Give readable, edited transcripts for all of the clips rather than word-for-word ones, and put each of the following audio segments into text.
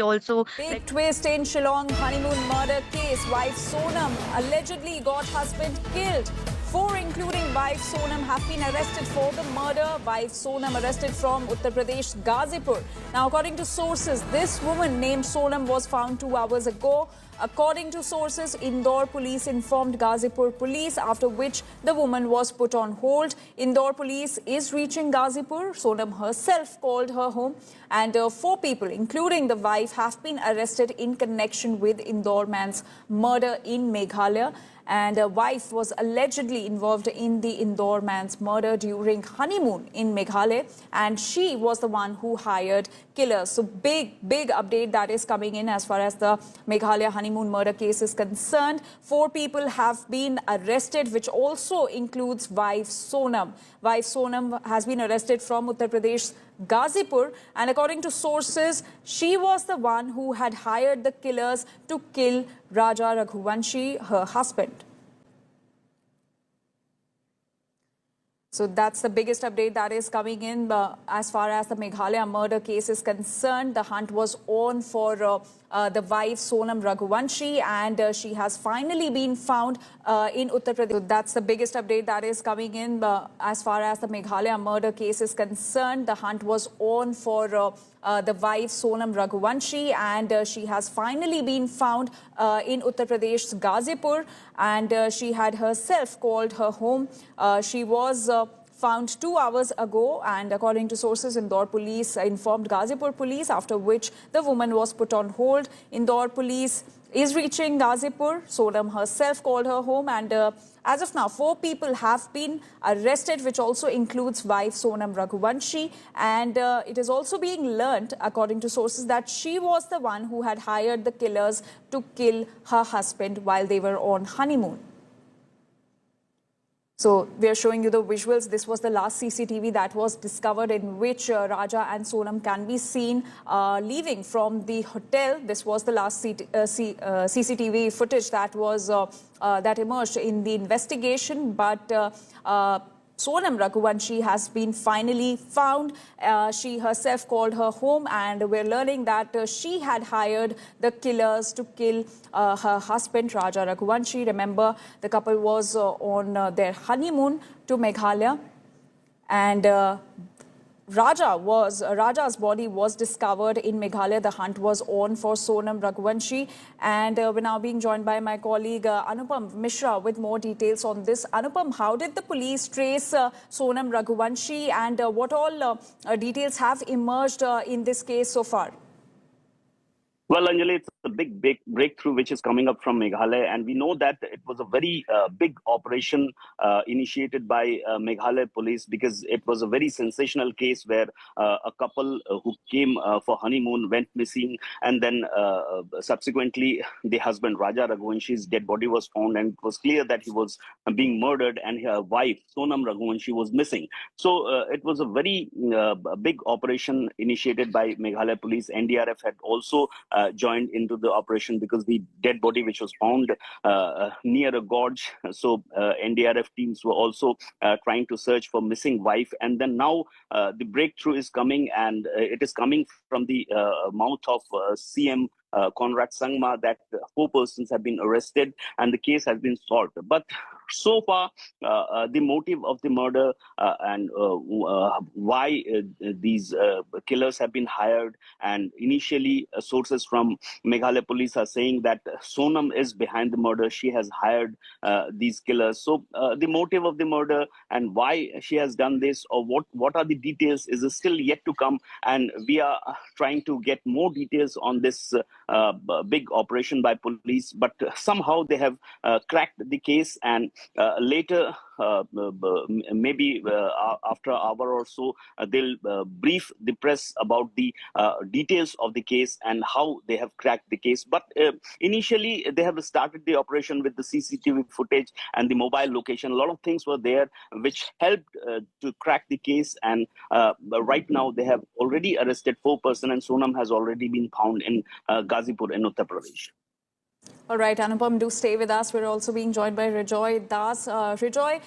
also Big twist in Shillong honeymoon murder case. Wife Sonam allegedly got husband killed. Four, including wife Sonam, have been arrested for the murder. Wife Sonam arrested from Uttar Pradesh, GAZIPUR. Now, according to sources, this woman named Sonam was found 2 hours ago. According to sources, Indore police informed Gazipur police, after which the woman was put on hold. Indore police is reaching Gazipur. Sonam herself called her home, and 4 people, including the wife, have been arrested in connection with Indore man's murder in Meghalaya. And a wife was allegedly involved in the Indore man's murder during honeymoon in Meghalaya, and she was the one who hired killers. So big update that is coming in as far as the Meghalaya honeymoon murder case is concerned. 4 people have been arrested, which also includes wife Sonam. Wife Sonam has been arrested from Uttar Pradesh, Gazipur, and according to sources, she was the one who had hired the killers to kill Raja Raghuvanshi, her husband. So that's the biggest update that is coming in as far as the Meghalaya murder case is concerned. The hunt was on for the wife Sonam Raghuvanshi, and she has finally been found in Uttar Pradesh. So that's the biggest update that is coming in as far as the Meghalaya murder case is concerned. The hunt was on for the wife Sonam Raghuvanshi, and she has finally been found in Uttar Pradesh, Gazipur, and she had herself called her home. She was found 2 hours ago, and according to sources, Indore police informed Gazipur police, after which the woman was put on hold. Indore police is reaching Gazipur. Sonam herself called her home, and as of now, 4 people have been arrested, which also includes wife Sonam Raghuvanshi, and it is also being learnt, according to sources, that she was the one who had hired the killers to kill her husband while they were on honeymoon. So we are showing you the visuals. This was the last CCTV that was discovered, in which Raja and Sonam can be seen leaving from the hotel. This was the last CCTV footage that was that emerged in the investigation. But Sonam Raghuvanshi has been finally found. She herself called her home, and we're learning that she had hired the killers to kill her husband, Raja Raghuvanshi. Remember, the couple was on their honeymoon to Meghalaya, and Raja's body was discovered in Meghalaya. The hunt was on for Sonam Raghuvanshi, and we're now being joined by my colleague Anupam Mishra with more details on this. Anupam, how did the police trace Sonam Raghuvanshi, and what all details have emerged in this case so far? Well, Anjali, it's a big breakthrough which is coming up from Meghalaya, and we know that it was a very big operation initiated by Meghalaya police, because it was a very sensational case where a couple who came for honeymoon went missing, and then subsequently the husband Raja Raghuvanshi's dead body was found, and it was clear that he was being murdered, and her wife Sonam Raghuvanshi was missing. So it was a very big operation initiated by Meghalaya police. NDRF had also joined into the operation, because the dead body which was found near a gorge. So NDRF teams were also trying to search for missing wife. And then now the breakthrough is coming, and it is coming from the mouth of CM Conrad Sangma, that 4 persons have been arrested and the case has been solved. But so far, the motive of the murder and why these killers have been hired, and initially sources from Meghalaya police are saying that Sonam is behind the murder. She has hired these killers. So the motive of the murder and why she has done this, or what are the details, is still yet to come, and we are trying to get more details on this big operation by police. But somehow they have cracked the case, and later, maybe after an hour or so, they'll brief the press about the details of the case and how they have cracked the case. But initially, they have started the operation with the CCTV footage and the mobile location. A lot of things were there which helped to crack the case, and right now they have already arrested 4 persons, and Sonam has already been found in Gazipur in Uttar Pradesh. All right, Anupam, do stay with us. We're also being joined by Rijoy Das. Rijoy,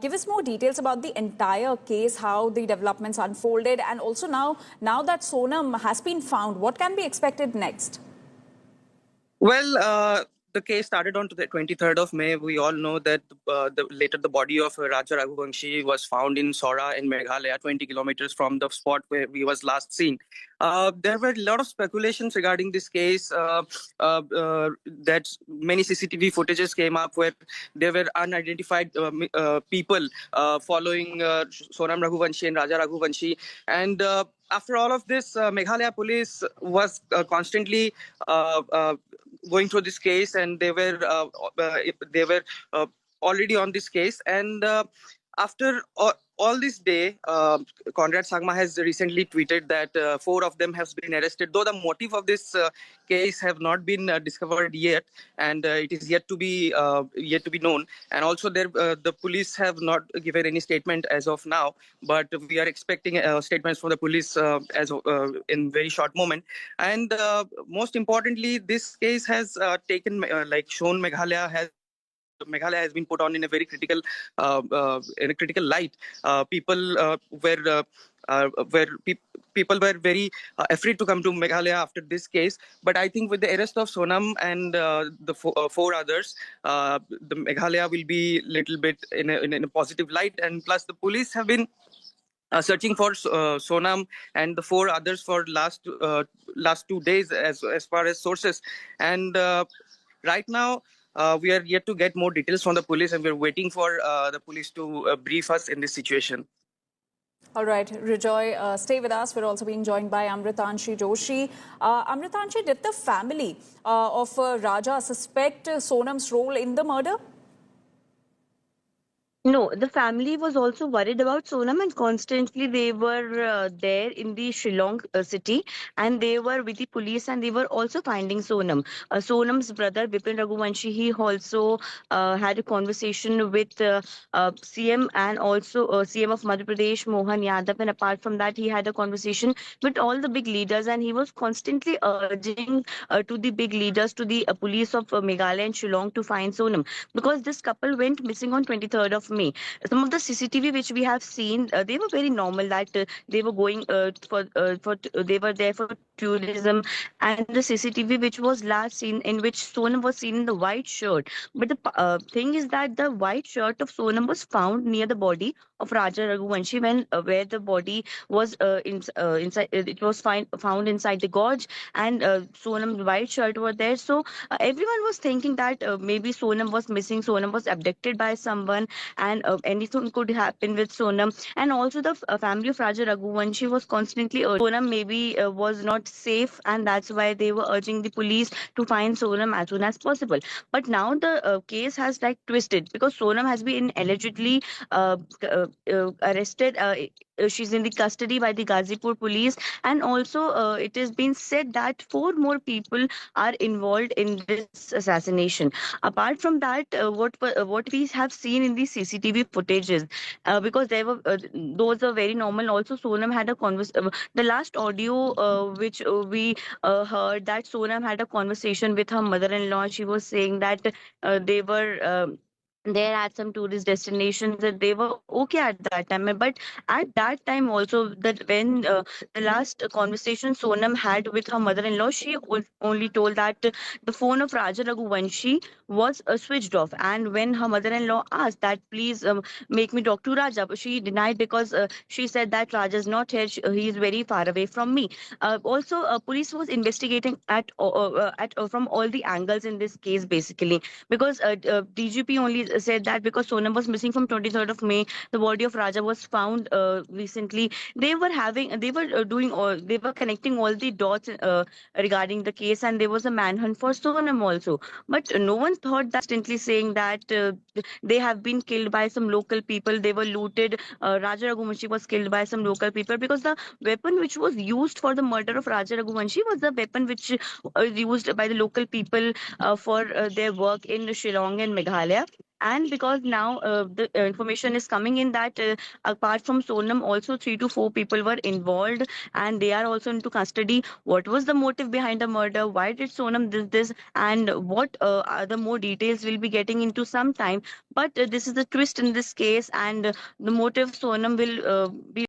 give us more details about the entire case, how the developments unfolded, and also now that Sonam has been found, what can be expected next? Well, the case started on the 23rd of May. We all know that later the body of Raja Raghuvanshi was found in Sora in Meghalaya, 20 kilometers from the spot where he was last seen. There were a lot of speculations regarding this case that many CCTV footages came up where there were unidentified people following Sonam Raghuvanshi and Raja Raghuvanshi. And after all of this, Meghalaya police was constantly going through this case, and they were already on this case. And after all this day, Conrad Sangma has recently tweeted that 4 of them have been arrested, though the motive of this case have not been discovered yet, and it is yet to be known. And also, the police have not given any statement as of now, but we are expecting statements from the police in very short moment. And most importantly, this case has shown Meghalaya has been put on in a very critical light. People were very afraid to come to Meghalaya after this case. But I think with the arrest of Sonam and the 4 others, the Meghalaya will be little bit in a positive light. And plus, the police have been searching for Sonam and the 4 others for last 2 days as far as sources. And right now, we are yet to get more details from the police, and we're waiting for the police to brief us in this situation. All right, Rijoy, stay with us. We're also being joined by Amritanshi Joshi. Amritanshi, did the family of Raja suspect Sonam's role in the murder? No, the family was also worried about Sonam, and constantly they were there in the Shillong city, and they were with the police, and they were also finding Sonam. Sonam's brother Vipin Raghuvanshi, he also had a conversation with CM and also CM of Madhya Pradesh Mohan Yadav, and apart from that, he had a conversation with all the big leaders, and he was constantly urging to the big leaders, to the police of Meghalaya and Shillong to find Sonam, because this couple went missing on 23rd of May. Some of the CCTV which we have seen, they were very normal, that they were going they were there for tourism, and the CCTV which was last seen, in which Sonam was seen in the white shirt. But the thing is that the white shirt of Sonam was found near the body of Raja Raghuvanshi, when where the body was inside. It was found inside the gorge, and Sonam's white shirt were there. So everyone was thinking that maybe Sonam was missing, Sonam was abducted by someone, and anything could happen with Sonam. And also the family of Raja Raghuvanshi was constantly urging Sonam maybe was not safe, and that's why they were urging the police to find Sonam as soon as possible. But now the case has like twisted, because Sonam has been allegedly arrested. She's in the custody by the Gazipur police, and also it has been said that 4 more people are involved in this assassination. Apart from that, what we have seen in the CCTV footages, because there were those are very normal. Also, Sonam had a the last audio which we heard, that Sonam had a conversation with her mother-in-law. She was saying that they were. There at some tourist destinations, that they were okay at that time. But at that time also, that when the last conversation Sonam had with her mother-in-law, she only told that the phone of Raja Raghuvanshi was switched off. And when her mother-in-law asked that, please make me talk to Raja, but she denied, because she said that Raja is not here. He is very far away from me. Also, police was investigating from all the angles in this case, basically, because DGP only said that because Sonam was missing from 23rd of May, the body of Raja was found recently. They were they were connecting all the dots regarding the case, and there was a manhunt for Sonam also. But no one thought that, instantly saying that they have been killed by some local people. They were looted. Raja Raghuvanshi was killed by some local people because the weapon which was used for the murder of Raja Raghuvanshi was the weapon which used by the local people for their work in Shillong and Meghalaya. And because now the information is coming in that apart from Sonam, also 3 to 4 people were involved and they are also into custody. What was the motive behind the murder? Why did Sonam this? And what other more details we'll be getting into some time. But this is the twist in this case, and the motive Sonam will be